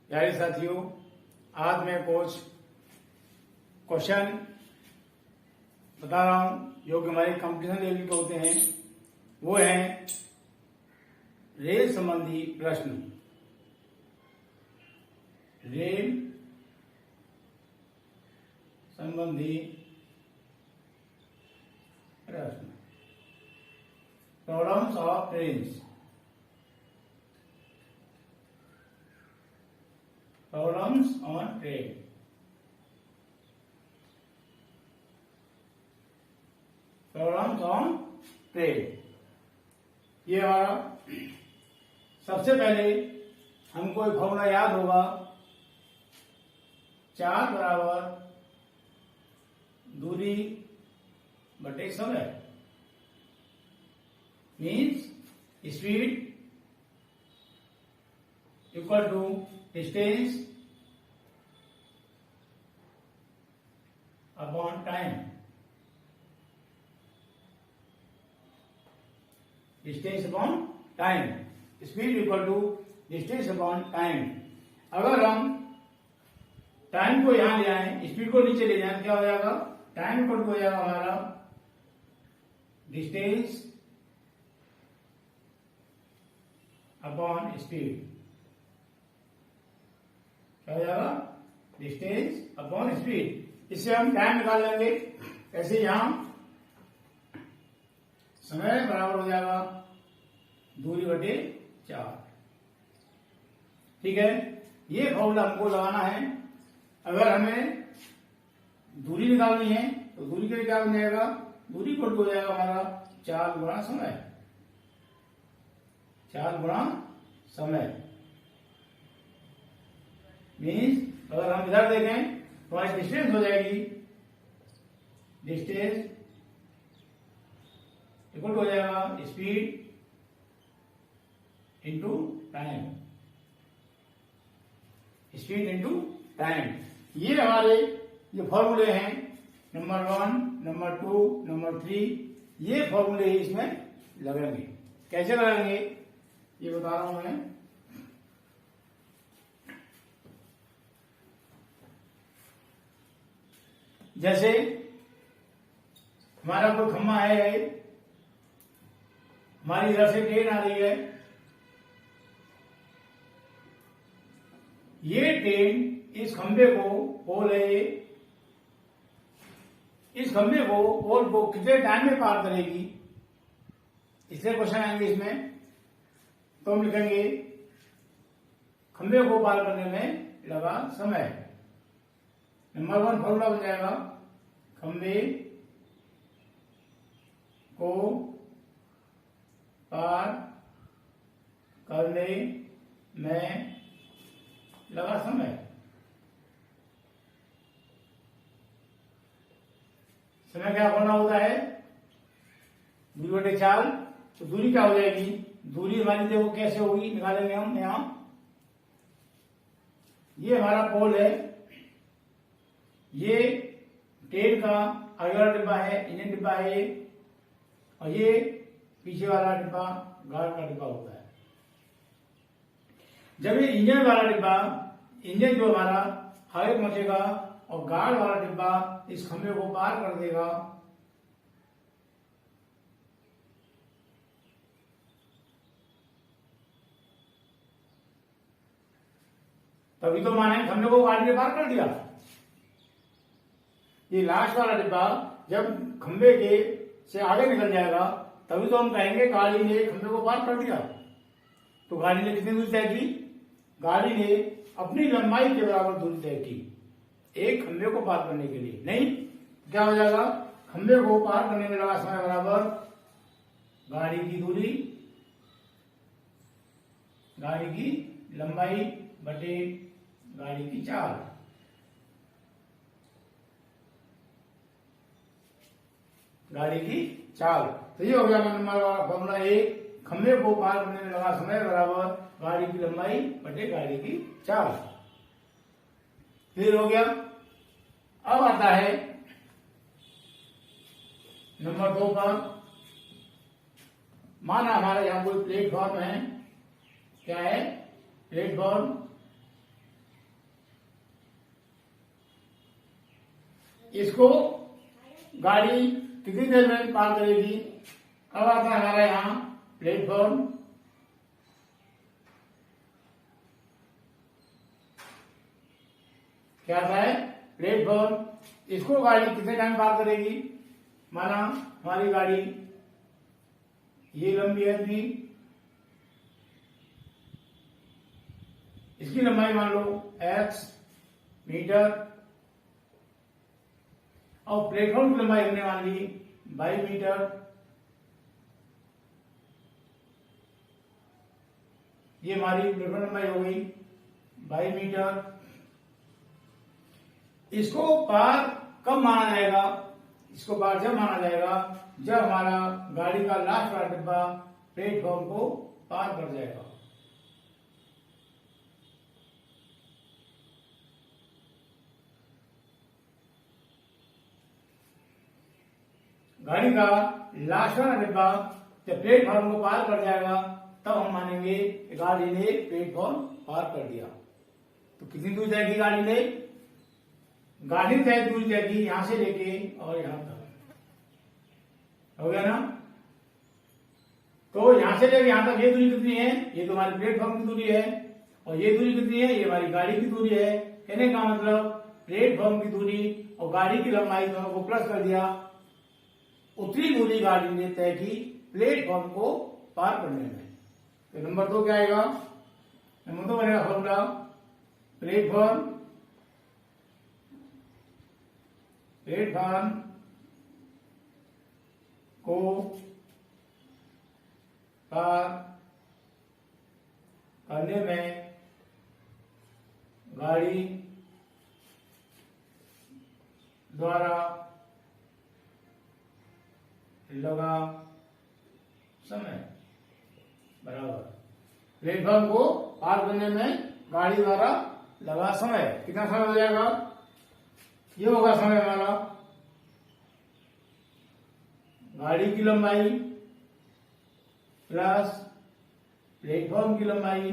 प्यारे साथियों, आज मैं कुछ क्वेश्चन बता रहा हूं जो कि हमारे कंपटीशन लेवल के होते हैं। वो है रेल संबंधी प्रश्न। रेल संबंधी प्रश्न, problems of trains, problems on train. Problems on train, ये हमारा सबसे पहले हमको एक फॉर्मूला याद होगा, चार्ज बराबर दूरी बटे समय, means speed equal to distance upon time. Distance upon time, speed equal to distance upon time. अगर हम टाइम को यहां ले आए, स्पीड को नीचे ले जाए, क्या हो जाएगा? टाइम इक्वल टू हो जाएगा हमारा डिस्टेंस अपॉन स्पीड। क्या हो जाएगा? Distance upon speed. इससे हम टाइम निकाल लेंगे। ऐसे यहां समय बराबर हो जाएगा दूरी बटे 4। ठीक है, ये फॉर्मूला हमको लगाना है। अगर हमें दूरी निकालनी है तो दूरी के लिए क्या बन जाएगा? दूरी को हो जाएगा हमारा 4 गुणा समय। 4 गुणा समय मीन्स अगर हम इधर देखें तो हमारी डिस्टेंस हो जाएगी, डिस्टेंस इक्वल हो जाएगा speed into time, speed into time. ये हमारे ये फॉर्मूले हैं, नंबर 1, नंबर 2, नंबर 3। ये फॉर्मूले इसमें लगेंगे। कैसे लगेंगे ये बता रहा हूं मैं। जैसे हमारा कोई खम्मा है, हमारी इधर से ट्रेन आ रही है, ये ट्रेन इस खंबे को, पोल है ये, इस खंबे को, पोल को कितने टाइम में पार करेगी? इससे क्वेश्चन आएंगे इसमें। तो हम लिखेंगे खंबे को पार करने में लगा समय। नंबर 1 फॉर्मूला बन जाएगा, खंबे को पार करने में लगा समय। समय क्या करना होता है? दूरी बटे 4। तो दूरी क्या हो जाएगी? दूरी हमारी देखो कैसे होगी, निकालेंगे हम यहां। ये हमारा पोल है, ये ट्रेन का आगे वाला डिब्बा है, इंजन डिब्बा है ये, और ये पीछे वाला डिब्बा गार्ड का डिब्बा होता है। जब ये इंजन वाला डिब्बा, इंजन जो हमारा आगे पहुंचेगा और गार्ड वाला डिब्बा इस खंभे को पार कर देगा, तभी तो माने खंभे को गाड़ी ने पार कर दिया। ये लास्ट वाला डिब्बा जब खंभे के से आगे निकल जाएगा तभी तो हम कहेंगे गाड़ी ने खंभे को पार कर दिया। तो गाड़ी ने कितनी दूरी तय की? गाड़ी ने अपनी लंबाई के बराबर दूरी तय की एक खंभे को पार करने के लिए। नहीं क्या हो जाएगा? खंभे को पार करने में लगा समय बराबर गाड़ी की दूरी, गाड़ी की लंबाई बटे गाड़ी की चाल। गाड़ी की चाल। तो ये हो गया नंबर फॉर्मूला 1, खंभे को पार करने में लगा समय बराबर गाड़ी की लंबाई बटे गाड़ी की चाल। फिर हो गया। अब आता है नंबर 2 पर। माना हमारे यहां कोई प्लेटफॉर्म है, क्या है? प्लेटफॉर्म इसको गाड़ी कितनी देर में पार करेगी। अब आता है हमारा यहाँ प्लेटफॉर्म। क्या आता है प्लेटफॉर्म। इसको गाड़ी कितने टाइम पार करेगी। माना हमारी गाड़ी ये लंबी है इतनी, इसकी लंबाई मान लो x मीटर और प्लेटफॉर्म की लंबाई हमने मान ली 22 मीटर। ये हमारी प्लेटफॉर्म लंबाई हो गई 22 मीटर। इसको पार कब माना जाएगा। इसको पार जब माना जाएगा जब हमारा गाड़ी का लास्ट वाला डिब्बा प्लेटफॉर्म को पार कर जाएगा। गाड़ी का लास्ट वाला डिब्बा जब प्लेटफॉर्म को पार कर जाएगा तब हम मानेंगे कि गाड़ी ने प्लेटफॉर्म पार कर दिया। तो कितनी दूर जाएगी गाड़ी ने। गाड़ी तय दूर जाएगी यहां से लेके और यहां तक। हो गया ना। तो यहां से लेके यहां तक ये दूरी कितनी है। ये तो हमारी प्लेटफॉर्म की दूरी है और ये दूरी कितनी है। ये हमारी गाड़ी की दूरी है। कहने का मतलब प्लेटफॉर्म की दूरी और गाड़ी की लंबाई दोनों को प्लस कर दिया। उतनी दूरी गाड़ी ने तय की प्लेटफॉर्म को पार करने में। तो नंबर 2 क्या आएगा। नंबर 2 बनेगा फॉर्मूला प्लेटफॉर्म को पार करने में गाड़ी द्वारा लगा समय बराबर। प्लेटफॉर्म को पार करने में गाड़ी द्वारा लगा समय कितना समय हो जाएगा। ये होगा समय हमारा गाड़ी की लंबाई प्लस प्लेटफॉर्म की लंबाई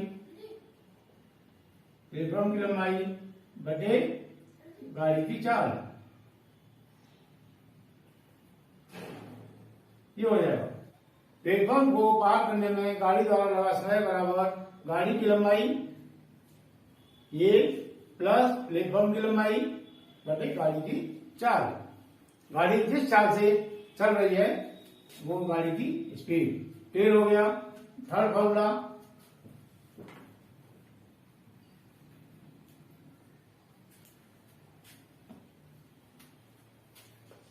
बटे गाड़ी की चाल। ये हो जाएगा। प्लेटफॉर्म को पार करने में गाड़ी द्वारा लगा समय बराबर गाड़ी की लंबाई ये प्लस प्लेटफॉर्म की लंबाई बटे गाड़ी की चाल। गाड़ी जिस चाल से चल रही है वो गाड़ी की स्पीड। क्लियर हो गया। थर्ड फॉर्मूला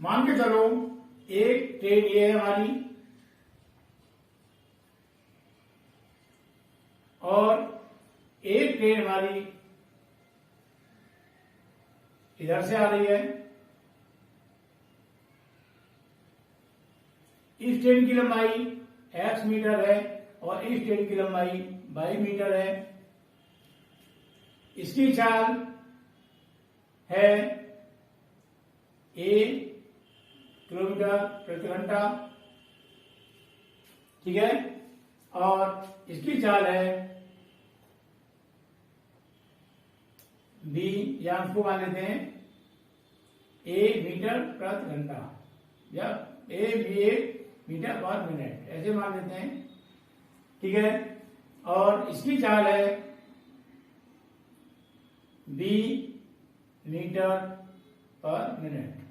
मान के चलो एक ट्रेन ये है हमारी और एक ट्रेन हमारी इधर से आ रही है। इस ट्रेन की लंबाई x मीटर है और इस ट्रेन की लंबाई 22 मीटर है। इसकी चाल है a किलोमीटर प्रति घंटा। ठीक है। और इसकी चाल है b या हमको मान लेते हैं a मीटर प्रति घंटा या a मीटर पर मिनट ऐसे मान लेते हैं। ठीक है। और इसकी चाल है b मीटर पर मिनट।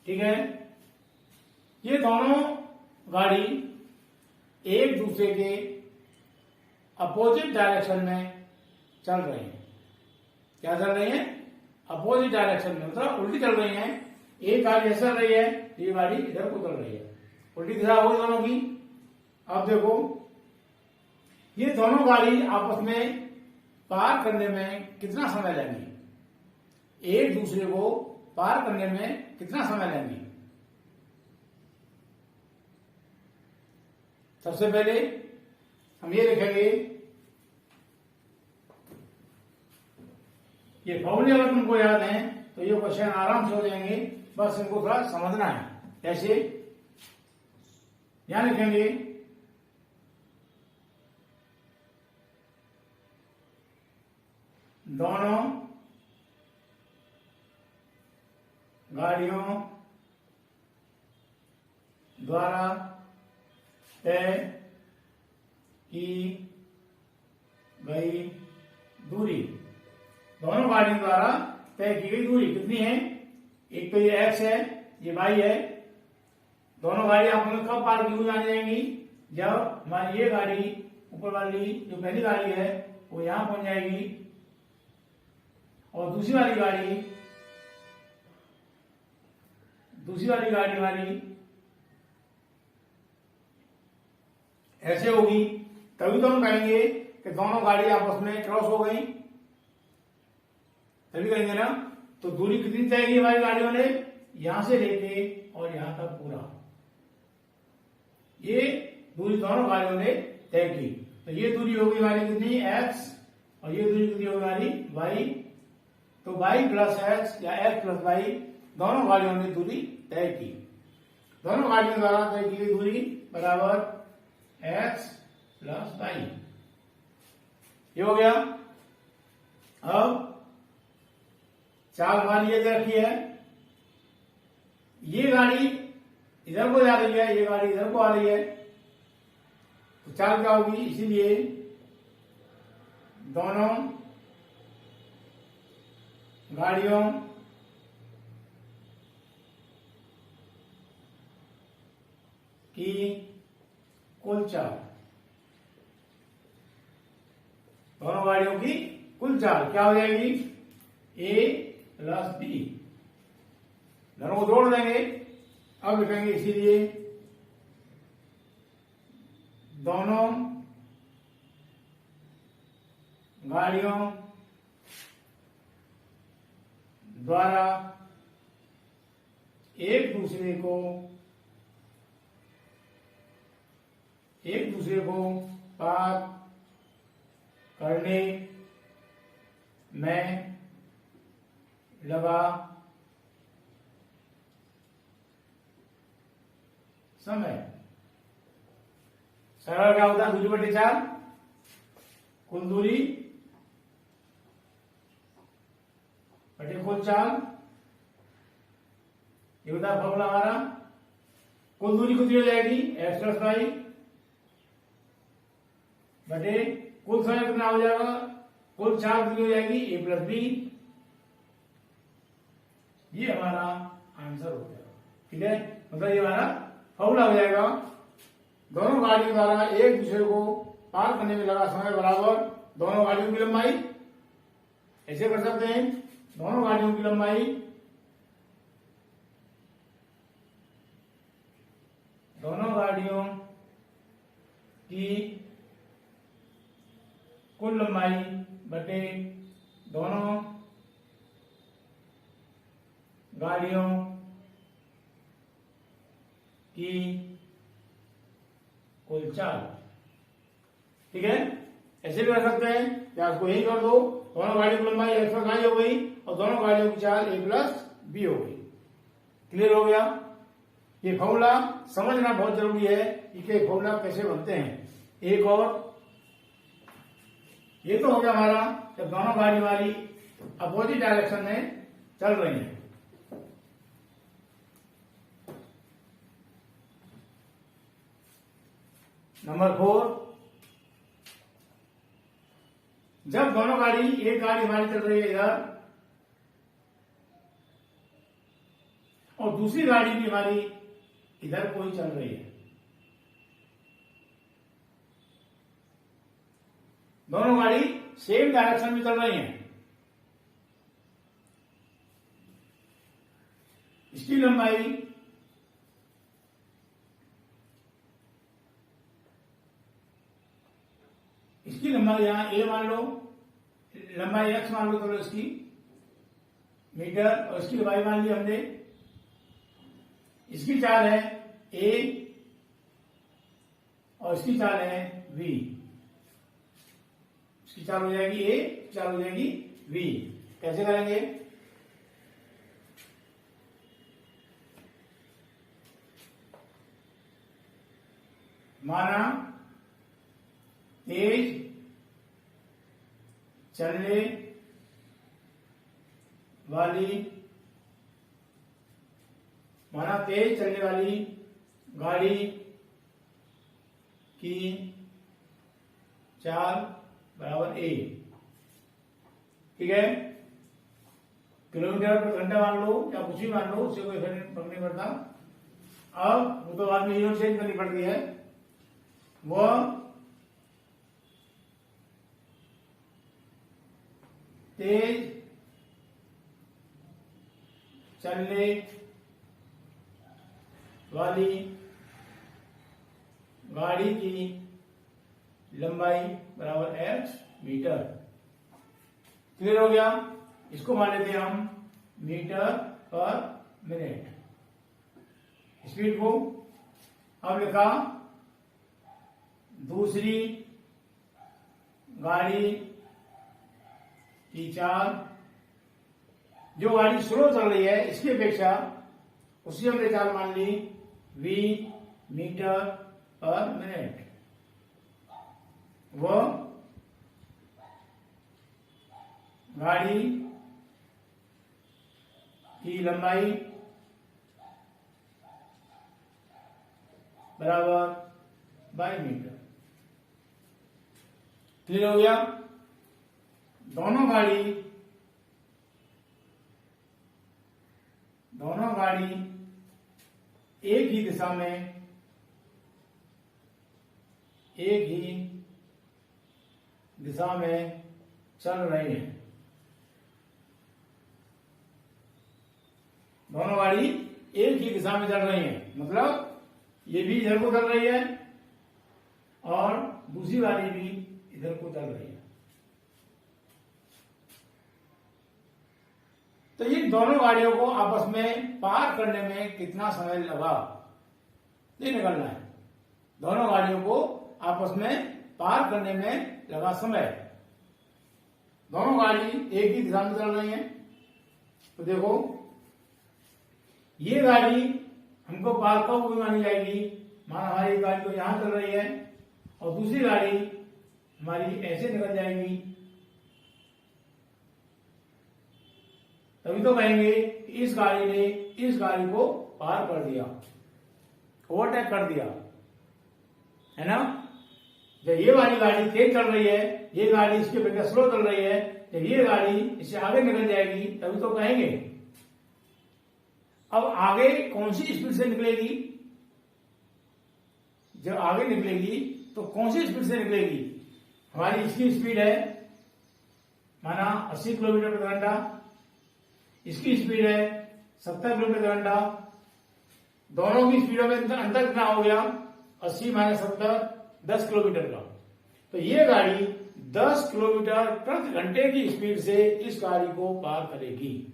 ठीक है। ये दोनों गाड़ी एक दूसरे के अपोजिट डायरेक्शन में चल रही हैं। क्या चल रही हैं। अपोजिट डायरेक्शन में मतलब उल्टी चल रही हैं। एक गाड़ी ऐसा चल रही है ये गाड़ी इधर को चल रही है। उल्टी दिशा होगी दोनों की। अब देखो ये दोनों गाड़ी आपस में पार करने में कितना समय लेंगी। एक दूसरे को पार करने में कितना समय लेंगी। सबसे पहले हम ये लिखेंगे ये फॉर्मूले अगर तुमको याद है तो ये क्वेश्चन आराम से हो जाएंगे। बस इनको थोड़ा समझना है। कैसे यहां लिखेंगे दोनों गाड़ियों द्वारा तय की गई दूरी। दोनों गाड़ियों द्वारा तय की गई दूरी कितनी है? एक तो ये x है, ये y है। दोनों गाड़ी आपको कब पार की जानी जाएंगी? जब हमारी ये गाड़ी ऊपर वाली जो पहली गाड़ी है वो यहां पहुंच जाएगी और दूसरी वाली गाड़ी हमारी ऐसे होगी। तभी तो हम कहेंगे कि दोनों गाड़ी आपस में क्रॉस हो गई, तभी कहेंगे ना। तो दूरी कितनी तय की हमारी गाड़ियों ने? यहां से लेके और यहां तक पूरा, ये दूरी दोनों गाड़ियों ने तय की। तो ये दूरी होगी हमारी कितनी? x, और ये दूरी कितनी होगी हमारी? y। तो y प्लस x या x प्लस y दोनों गाड़ियों ने दूरी तय की। दोनों गाड़ियों द्वारा तय की गई दूरी बराबर x प्लस y। ये हो गया। अब चाल हमारी ये रखी है, ये गाड़ी इधर को जा रही है, ये गाड़ी इधर को आ रही है, तो चाल क्या होगी? इसीलिए दोनों गाड़ियों की कुल चाल, दोनों गाड़ियों की कुल चाल क्या हो जाएगी? a plus b। दोनों को जोड़ देंगे। अब लिखेंगे इसीलिए दोनों गाड़ियों द्वारा एक दूसरे को पार करने में लगा समय। सरल क्या होता है? दूरी बटे चार, कुल दूरी बटे कुल चाल, ये होता है फॉर्मूला हमारा। कुल दूरी कितनी हो जाएगी? x प्लस वाई बटे कुल समय कितना हो जाएगा? कुल चाल कितनी हो जाएगी? a plus B. ये हमारा आंसर हो जाएगा। ठीक है, मतलब ये हमारा फॉर्मूला हो जाएगा। दोनों गाड़ियों द्वारा एक दूसरे को पार करने में लगा समय बराबर दोनों गाड़ियों की लंबाई। ऐसे कर सकते हैं, दोनों गाड़ियों की लंबाई की कुल लंबाई बटे दोनों गाड़ियों की कुल चाल। ठीक है, ऐसे भी कर सकते हैं या उसको यही कर दो, दोनों गाड़ियों की लंबाई x प्लस y हो गई और दोनों गाड़ियों की चाल a प्लस b हो गई। क्लियर हो गया? ये फॉर्मूला समझना बहुत जरूरी है कि फॉर्मूला कैसे बनते हैं। एक और ये तो हो गया हमारा जब दोनों गाड़ी हमारी अपोजिट डायरेक्शन में चल रही है। नंबर 4, जब दोनों गाड़ी, एक गाड़ी हमारी चल रही है इधर और दूसरी गाड़ी भी हमारी इधर कोई चल रही है, दोनों गाड़ी सेम डायरेक्शन में चल रही हैं, इसकी लंबाई यहां a मान लो, लंबाई x मान लो, चलो इसकी मीटर, और इसकी लंबाई मान ली हमने। इसकी चाल है a और इसकी चाल है v। इसकी चाल हो जाएगी a, चाल हो जाएगी v। कैसे करेंगे? माना तेज चलने वाली माना तेज चलने वाली गाड़ी की चाल बराबर ए। ठीक है, किलोमीटर पर घंटा मान लो या कुछ भी मान लो, उससे कोई फर्क नहीं पड़ता। अब वो तो बाद में यूनिट चेंज करनी पड़ती है। वह तेज चलने वाली गाड़ी की लंबाई बराबर h मीटर। क्लियर हो गया? इसको मान लेते हैं हम मीटर पर मिनट, स्पीड को। अब लिखा दूसरी गाड़ी की चाल, जो गाड़ी स्लो चल रही है इसकी अपेक्षा उसकी हमने चाल मान ली v मीटर पर मिनट। वो गाड़ी की लंबाई बराबर बाई मीटर। क्लियर हो गया? दोनों गाड़ी एक ही दिशा में चल रही हैं। दोनों गाड़ी एक ही दिशा में चल रही हैं, मतलब ये भी इधर को चल रही है और दूसरी गाड़ी भी इधर को चल रही है। तो ये दोनों गाड़ियों को आपस में पार करने में कितना समय लगा ये निकलना है। दोनों गाड़ियों को आपस में पार करने में लगा समय। दोनों गाड़ी एक ही दिशा में चल रही हैं, तो देखो ये गाड़ी हमको पार कब हुई मानी जाएगी? माना हमारी गाड़ी तो यहां चल रही है और दूसरी गाड़ी हमारी ऐसे निकल जाएगी, तभी तो कहेंगे कि इस गाड़ी ने इस गाड़ी को पार कर दिया, ओवरटेक कर दिया, है ना। जब ये वाली गाड़ी तेज चल रही है, ये गाड़ी इसके अपेक्षा स्लो चल रही है, जब ये गाड़ी इससे आगे निकल जाएगी तभी तो कहेंगे। अब आगे कौन सी स्पीड से निकलेगी? जब आगे निकलेगी तो कौन सी स्पीड से निकलेगी? हमारी इसकी स्पीड है माना 80 किलोमीटर प्रति घंटा, इसकी स्पीड है 70 किलोमीटर प्रति घंटा। दोनों की स्पीडों में अंतर कितना हो गया? 80 माइनस 70, 10 किलोमीटर का। तो ये गाड़ी 10 किलोमीटर प्रति घंटे की स्पीड से इस गाड़ी को पार करेगी।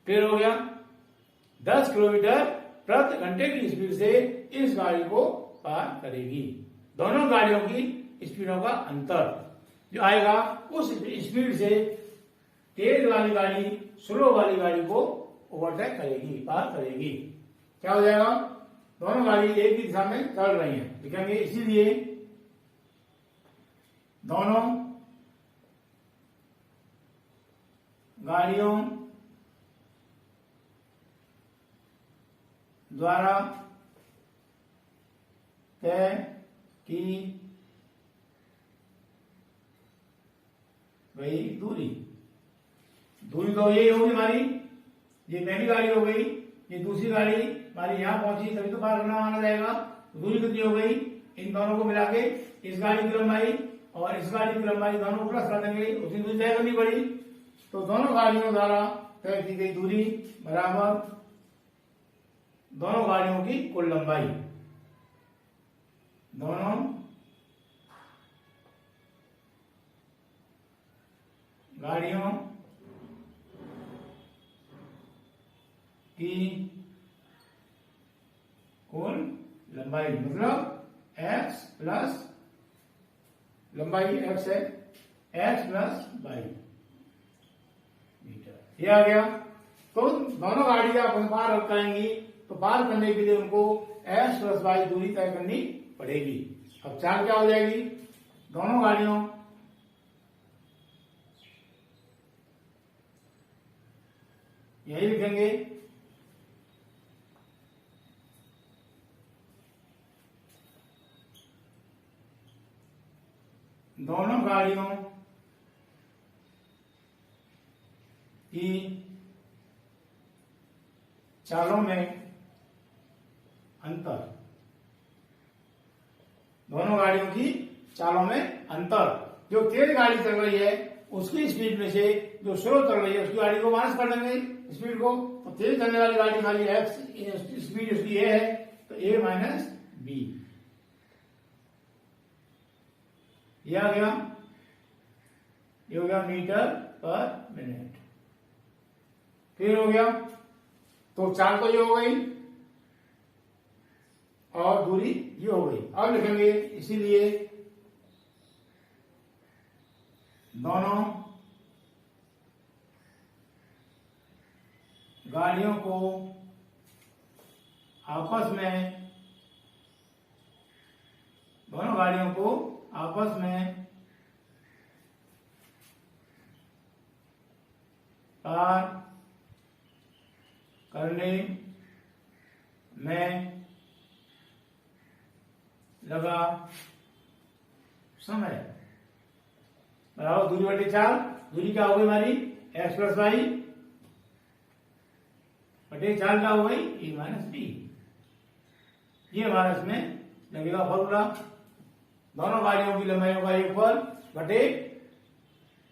क्लियर हो गया? 10 किलोमीटर प्रति घंटे की स्पीड से इस गाड़ी को पार करेगी। दोनों गाड़ियों की स्पीडों का अंतर जो आएगा, उस स्पीड से तेज वाली गाड़ी स्लो वाली गाड़ी को ओवरटेक करेगी, पार करेगी। क्या हो जाएगा? दोनों गाड़ी एक ही दिशा में चल रही हैं, लिखेंगे। इसीलिए दोनों गाड़ियों द्वारा तय की गई दूरी तो यही होगी हमारी। ये पहली गाड़ी हो गई, ये दूसरी गाड़ी हमारी यहां पहुंची तभी तो पार करना माना जाएगा। दूरी कितनी हो गई? इन दोनों को मिला के इस गाड़ी की लंबाई और इस गाड़ी की लंबाई दोनों को प्लस कर देंगे, उतनी दूरी तय करनी पड़ी। तो दोनों गाड़ियों द्वारा तय की गई दूरी बराबर दोनों गाड़ियों की कुल लंबाई। दोनों गाड़ियों की कुल लंबाई मतलब x प्लस लंबाई x है, x प्लस बाई मीटर। ये आ गया। तो दोनों गाड़ी अपन पार कराएंगी, तो पार करने के लिए उनको x प्लस बाई दूरी तय करनी पड़ेगी। अब चाल क्या हो जाएगी? दोनों गाड़ियों यही लिखेंगे दोनों गाड़ियों की चालों में अंतर, दोनों गाड़ियों की चालों में अंतर। जो तेज गाड़ी चल रही है उसकी स्पीड में से जो स्लो चल रही है उसकी गाड़ी को माइनस कर देंगे स्पीड को। तो तेज चलने वाली गाड़ी हमारी एक्स स्पीड उसकी ए है तो ए माइनस बी, ये आ गया, ये हो गया मीटर पर मिनट। फिर हो गया तो चाल तो ये हो गई और दूरी ये हो गई। अब लिखेंगे इसीलिए दोनों गाड़ियों को आपस में पार करने में लगा समय बराबर दूरी बटे चाल। दूरी क्या हो गई हमारी एक्स प्लस वाई बटे चाल क्या हो गई ए माइनस बी। ये हमारा इसमें लगेगा फॉर्मूला। दोनों गाड़ियों की लंबाई होगा इक्वल बटे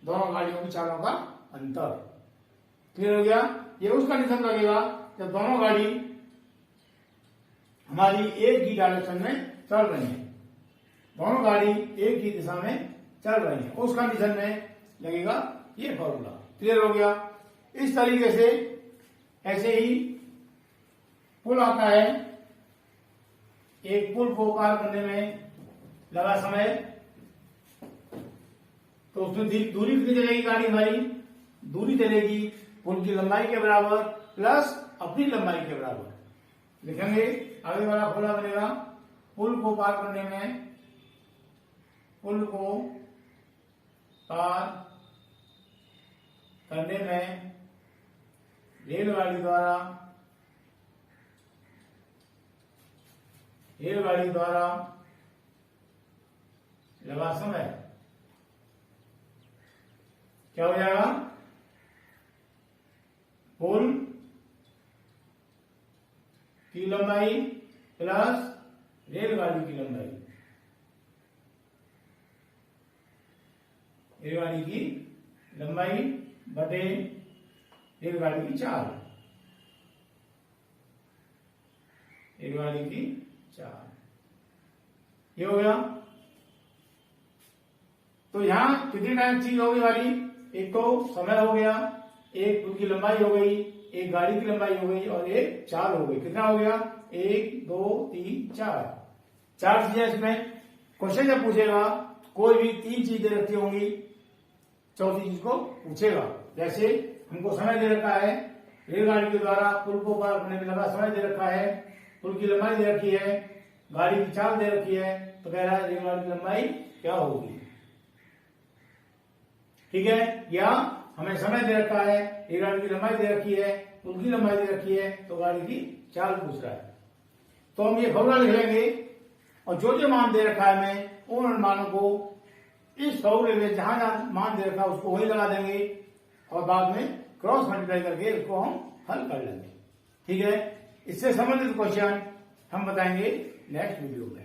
दोनों गाड़ियों की चालों का अंतर। क्लियर हो गया। ये उस कंडीशन लगेगा जब दोनों गाड़ी हमारी एक ही डायरेक्शन में चल रही है, दोनों गाड़ी एक ही दिशा में चल रही है, उस कंडीशन में लगेगा ये फॉर्मूला। क्लियर हो गया। इस तरीके से ऐसे ही पुल आता है, एक पुल को पार करने में लगा समय तो उसमें दूरी कितनी चलेगी गाड़ी हमारी, दूरी चलेगी पुल की लंबाई के बराबर प्लस अपनी लंबाई के बराबर। लिखेंगे आगे वाला फॉर्मूला बनेगा पुल को पार करने में रेलगाड़ी द्वारा लगा समय क्या हो जाएगा, पुल की लंबाई प्लस रेलगाड़ी की लंबाई, रेलगाड़ी की लंबाई बटे रेलगाड़ी की चाल, रेलगाड़ी की चाल। ये हो गया। तो यहां कितनी टाइम चीज होगी हमारी, एक तो समय हो गया, एक पुल की लंबाई हो गई, एक गाड़ी की लंबाई हो गई और एक चाल हो गई। कितना हो गया, 1 2 3 4, 4 चीजें इसमें। क्वेश्चन जब पूछेगा कोई भी 3 चीजें रखी होंगी, चौथी चीज को पूछेगा। जैसे हमको समय दे रखा है, रेलगाड़ी के द्वारा पुल को पार करने में लगा समय दे रखा है, पुल की लंबाई दे रखी है, गाड़ी की चाल दे रखी है, तो कह रहा है रेलगाड़ी की लंबाई क्या होगी। ठीक है, या हमें समय दे रखा है, रेलगाड़ी की लंबाई दे रखी है, पुल की लंबाई दे रखी है, तो गाड़ी की चाल पूछ रहा है। तो हम ये फॉर्मूला लिख लेंगे और जो जो मान दे रखा है हमें उन मानों को इस फॉर्मूले में जहां जहां मान दे रखा है उसको वही लगा देंगे और बाद में क्रॉस मल्टीप्लाई करके उसको हम हल कर लेंगे। ठीक है, इससे संबंधित क्वेश्चन हम बताएंगे नेक्स्ट वीडियो में।